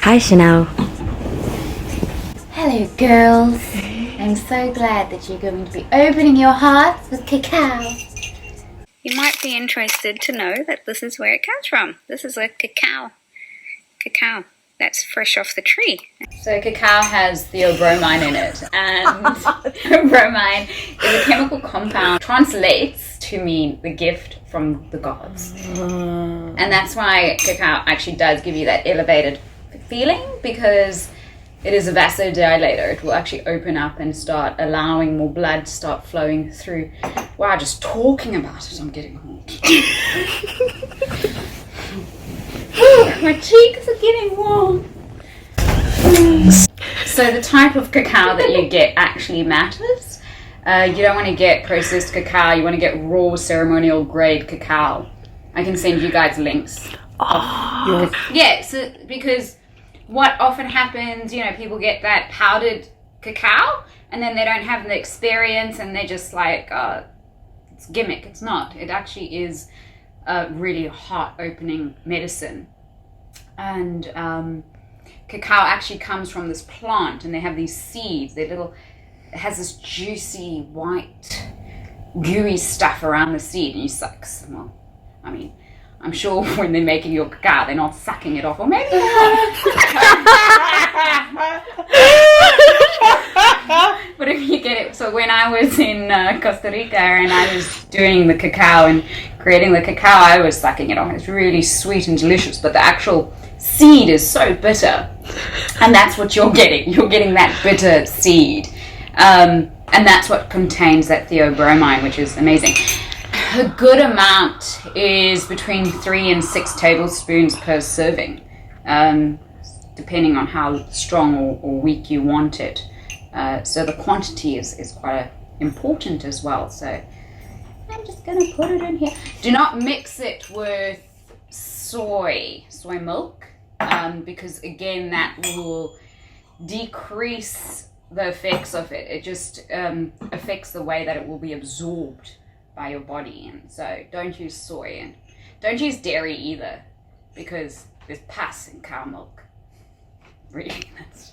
Hi, Chanel. Hello, girls. I'm so glad that you're going to be opening your hearts with cacao. You might be interested to know that this is where it comes from. This is a cacao that's fresh off the tree. So cacao has theobromine in it, and theobromine is a chemical compound, translates to mean the gift from the gods. And that's why cacao actually does give you that elevated feeling, because it is a vasodilator. It will actually open up and start allowing more blood to start flowing through. Wow, just talking about it, I'm getting hot. My cheeks are getting warm. So the type of cacao that you get actually matters. You don't want to get processed cacao. You want to get raw ceremonial grade cacao. I can send you guys links. Yeah, so because what often happens, people get that powdered cacao and then they don't have the experience and they're just like, it's gimmick. It's not. It actually is a really heart-opening medicine. And cacao actually comes from this plant, and they have these seeds. It has this juicy, white, gooey stuff around the seed, and you suck. Well, I mean, I'm sure when they're making your cacao, they're not sucking it off, or maybe they are. But if you get it, so when I was in Costa Rica and I was doing the cacao and creating the cacao, I was sucking it off. It's really sweet and delicious, but the actual seed is so bitter, and that's what you're getting. You're getting that bitter seed, and that's what contains that theobromine, which is amazing. A good amount is between 3 and 6 tablespoons per serving, depending on how strong or weak you want it. So the quantity is quite important as well. So I'm just going to put it in here. Do not mix it with soy milk, because again that will decrease the effects of it. It just affects the way that it will be absorbed by your body. And so don't use soy, and don't use dairy either, because there's pus in cow milk. Really, that's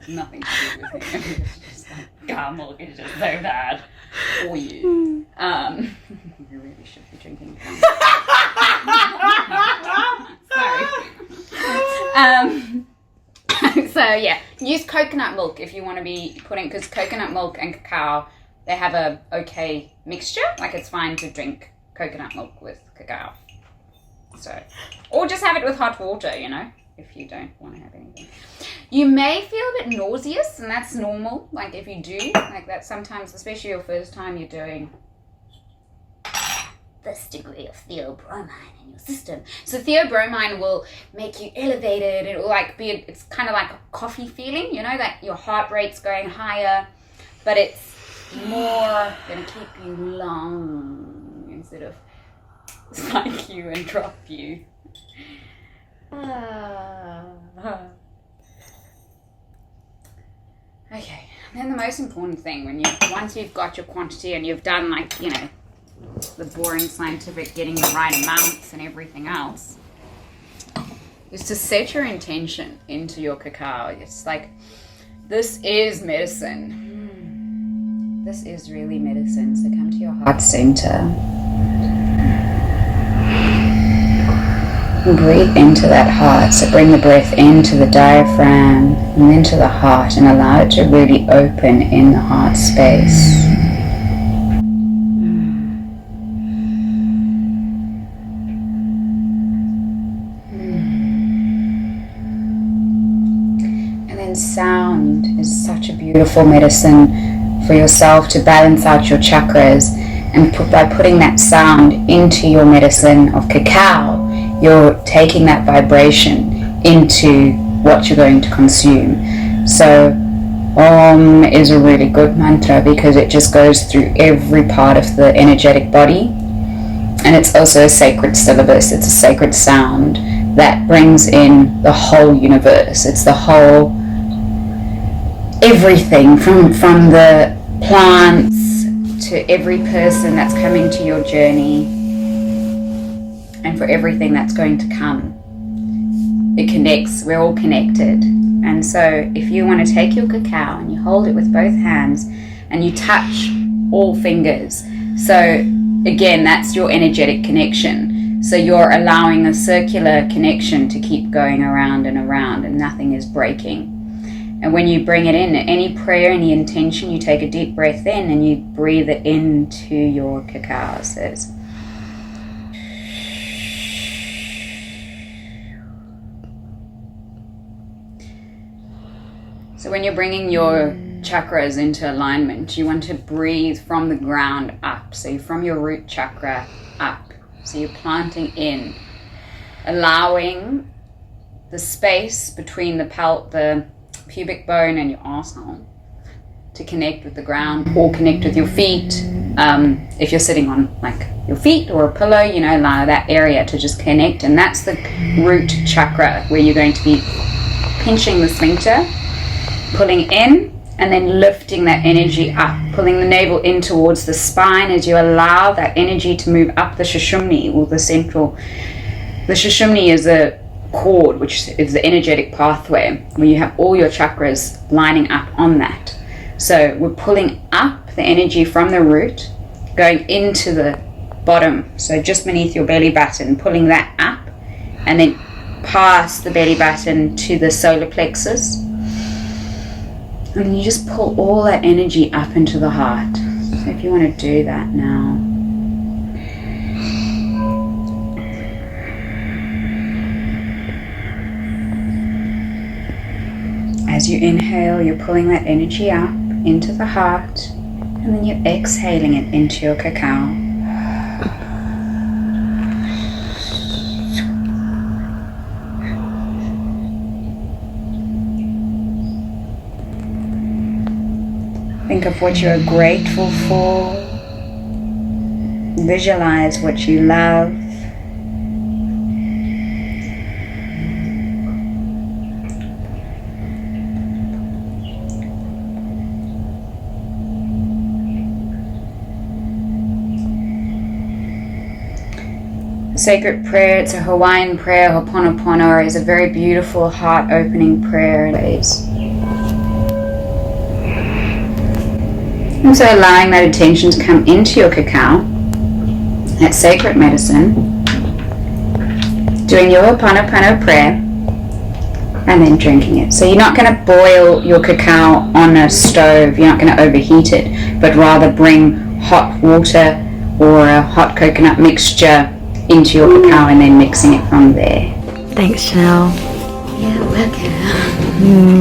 nothing to do with it. It's just like cow milk is just so bad for you. You really should be drinking cow milk. Sorry. So yeah, use coconut milk if you want to be putting, because coconut milk and cacao, they have a okay mixture. Like, it's fine to drink coconut milk with cacao. So, or just have it with hot water, if you don't want to have anything. You may feel a bit nauseous, and that's normal. Like, if you do, like that sometimes, especially your first time you're doing this degree of theobromine in your system. So theobromine will make you elevated. It will it's kind of like a coffee feeling, that your heart rate's going higher, but it's more going to keep you long instead of spike you and drop you. Okay, and then the most important thing, once you've got your quantity and you've done the boring scientific getting the right amounts and everything else, is to set your intention into your cacao. It's like, this is medicine. This is really medicine. So come to your heart center. And breathe into that heart. So bring the breath into the diaphragm and into the heart, and allow it to really open in the heart space. And then sound is such a beautiful medicine for yourself to balance out your chakras, and by putting that sound into your medicine of cacao, you're taking that vibration into what you're going to consume. So Om is a really good mantra, because it just goes through every part of the energetic body, and it's also a sacred syllabus. It's a sacred sound that brings in the whole universe. It's the whole everything, from the plants to every person that's coming to your journey, and for everything that's going to come. it connects. We're all connected. And so if you want to take your cacao and you hold it with both hands and you touch all fingers, so again, that's your energetic connection. So you're allowing a circular connection to keep going around and nothing is breaking. And when you bring it in, any prayer, any intention, you take a deep breath in and you breathe it into your cacao. So when you're bringing your chakras into alignment, you want to breathe from the ground up. So from your root chakra up. So you're planting in, allowing the space between the pubic bone and your arsehole to connect with the ground, or connect with your feet. If you're sitting on like your feet or a pillow, allow that area to just connect. And that's the root chakra, where you're going to be pinching the sphincter, pulling in, and then lifting that energy up, pulling the navel in towards the spine as you allow that energy to move up the Sushumna, or the central. The Sushumna is a cord, which is the energetic pathway, where you have all your chakras lining up on that. So we're pulling up the energy from the root, going into the bottom, so just beneath your belly button, pulling that up, and then past the belly button to the solar plexus. And then you just pull all that energy up into the heart. So if you want to do that now. As you inhale, you're pulling that energy up into the heart, and then you're exhaling it into your cacao. Think of what you're grateful for. Visualize what you love. Sacred prayer, it's a Hawaiian prayer. Ho'oponopono is a very beautiful heart-opening prayer. Also allowing that attention to come into your cacao, that sacred medicine, doing your Ho'oponopono prayer, and then drinking it. So you're not going to boil your cacao on a stove, you're not going to overheat it, but rather bring hot water or a hot coconut mixture into your cacao and then mixing it from there. Thanks, Chanel. You're welcome.